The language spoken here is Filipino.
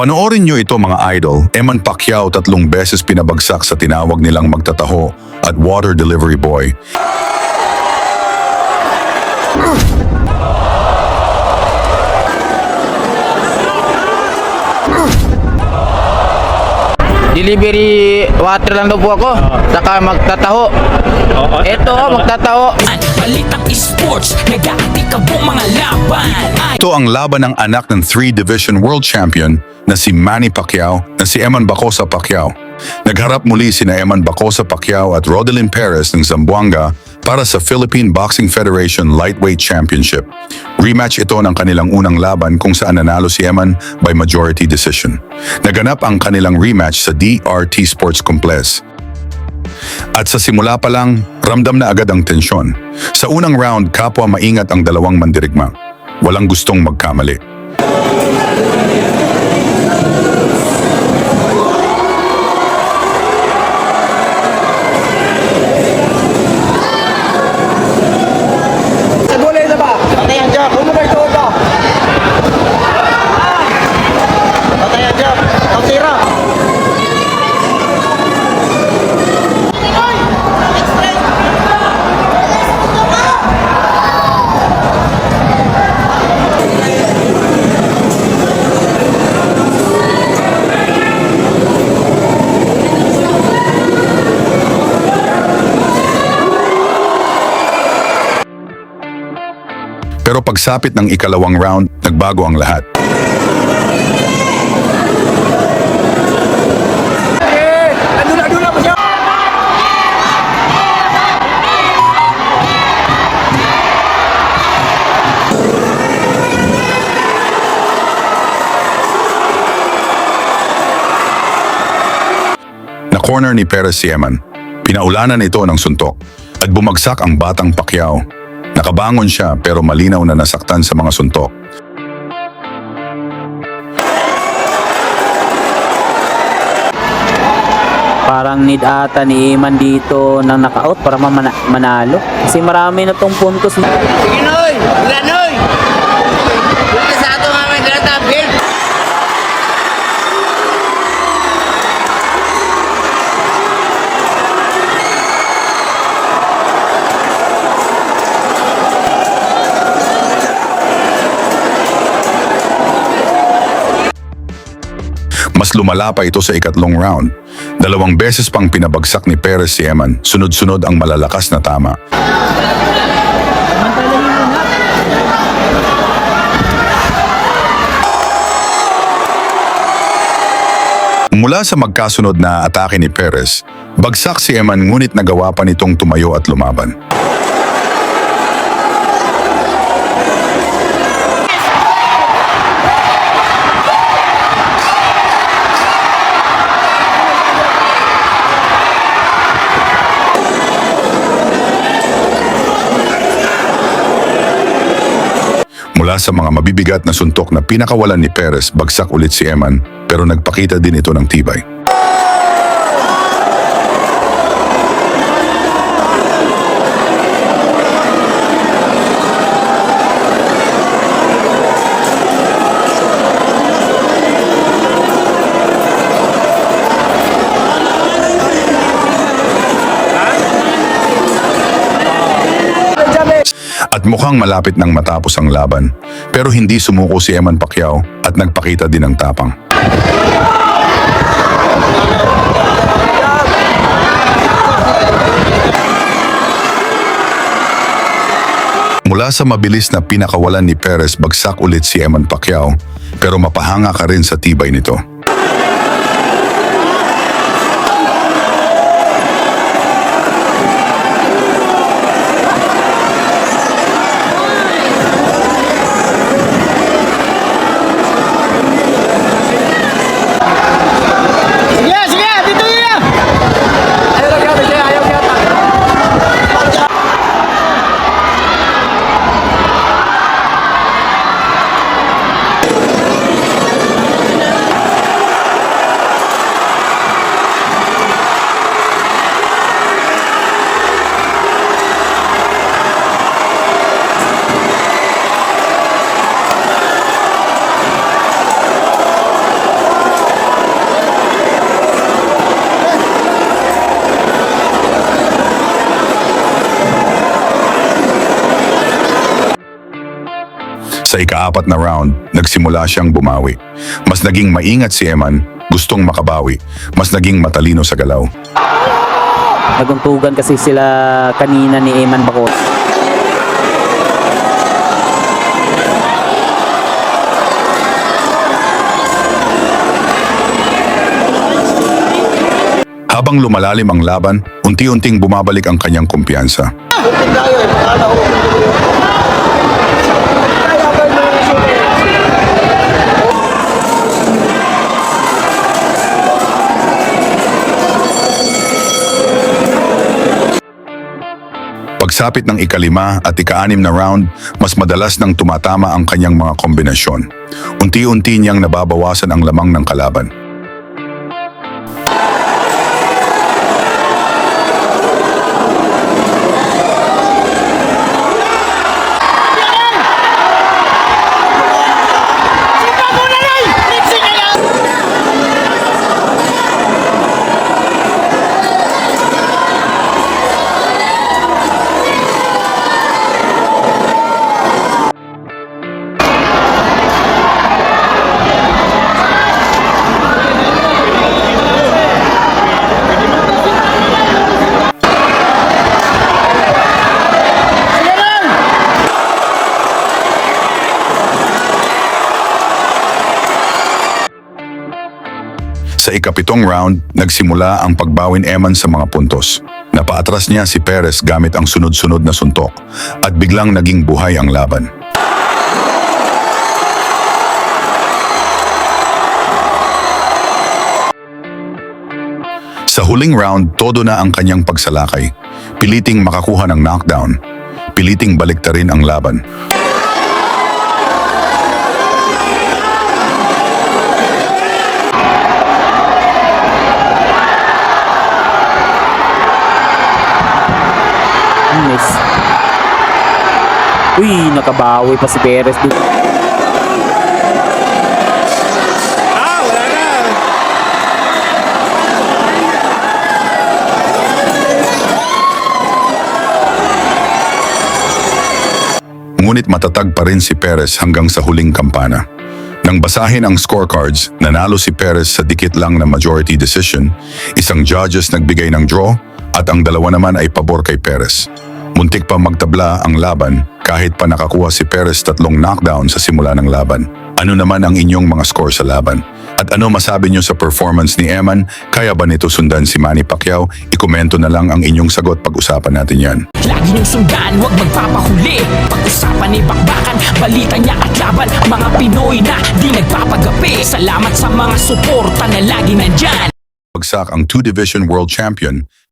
Panoorin nyo ito mga idol. Eman Pacquiao 3 beses pinabagsak sa tinawag nilang magtataho at water delivery boy. Delivery water lang daw po ako. Saka magtataho. Ito magtataho. Balitang esports, nag-aatikabong mga laban. Ito ang laban ng anak ng 3-division world champion na si Manny Pacquiao na si Eman Bacosa Pacquiao. Nagharap muli sina Eman Bacosa Pacquiao at Rodelin Perez ng Zamboanga para sa Philippine Boxing Federation Lightweight Championship. Rematch ito ng kanilang unang laban kung saan nanalo si Eman by majority decision. Naganap ang kanilang rematch sa DRT Sports Complex. At sa simula pa lang, ramdam na agad ang tensyon. Sa unang round, kapwa maingat ang dalawang mandirigma. Walang gustong magkamali. Pero pagsapit ng ikalawang round, nagbago ang lahat. Na-corner ni Perez si Eman. Pinaulanan ito ng suntok at bumagsak ang batang Pacquiao. Nakabangon siya pero malinaw na nasaktan sa mga suntok. Parang need ata ni Iman dito ng knockout para manalo. Kasi marami na tong puntos. Sige noy! Wala noy! Wala sa ato nga may dalatabil! Mas lumala pa ito sa ikatlong round. 2 beses pang pinabagsak ni Perez si Eman, sunod-sunod ang malalakas na tama. Mula sa magkasunod na atake ni Perez, bagsak si Eman ngunit nagawa pa nitong tumayo at lumaban. Mula sa mga mabibigat na suntok na pinakawalan ni Perez, bagsak ulit si Eman pero nagpakita din ito ng tibay. At mukhang malapit nang matapos ang laban. Pero hindi sumuko si Eman Pacquiao at nagpakita din ng tapang. Mula sa mabilis na pinakawalan ni Perez, bagsak ulit si Eman Pacquiao pero mapahanga ka rin sa tibay nito. Sa ika-4 na round, nagsimula siyang bumawi. Mas naging maingat si Eman, gustong makabawi. Mas naging matalino sa galaw. Naguntugan kasi sila kanina ni Eman Bacos. Habang lumalalim ang laban, unti-unting bumabalik ang kanyang kumpiyansa. Pagsapit ng ika-5 at ika-6 na round, mas madalas nang tumatama ang kanyang mga kombinasyon. Unti-unti niyang nababawasan ang lamang ng kalaban. Sa ika-7 round, nagsimula ang pagbawin Eman sa mga puntos. Napaatras niya si Perez gamit ang sunod-sunod na suntok at biglang naging buhay ang laban. Sa huling round, todo na ang kanyang pagsalakay. Piliting makakuha ng knockdown. Piliting baliktarin ang laban. Nice. Uy, nakabawi pa si Perez dito. Ngunit matatag pa rin si Perez hanggang sa huling kampana. Nang basahin ang scorecards, nanalo si Perez sa dikit lang na majority decision, isang judges nagbigay ng draw at ang dalawa naman ay pabor kay Perez. Muntik pa magtabla ang laban kahit pa nakakuha si Perez 3 knockdown sa simula ng laban. Ano naman ang inyong mga score sa laban? At ano masabi nyo sa performance ni Eman? Kaya ba nito sundan si Manny Pacquiao? Ikomento na lang ang inyong sagot, pag-usapan natin yan. Lagi niyong sundan, huwag magpapahuli. Pag-usapan ni bakbakan, balita niya at laban. Mga Pinoy na di nagpapagapi. Salamat sa mga suporta na lagi nandyan. Bagsak ang 2-division world champion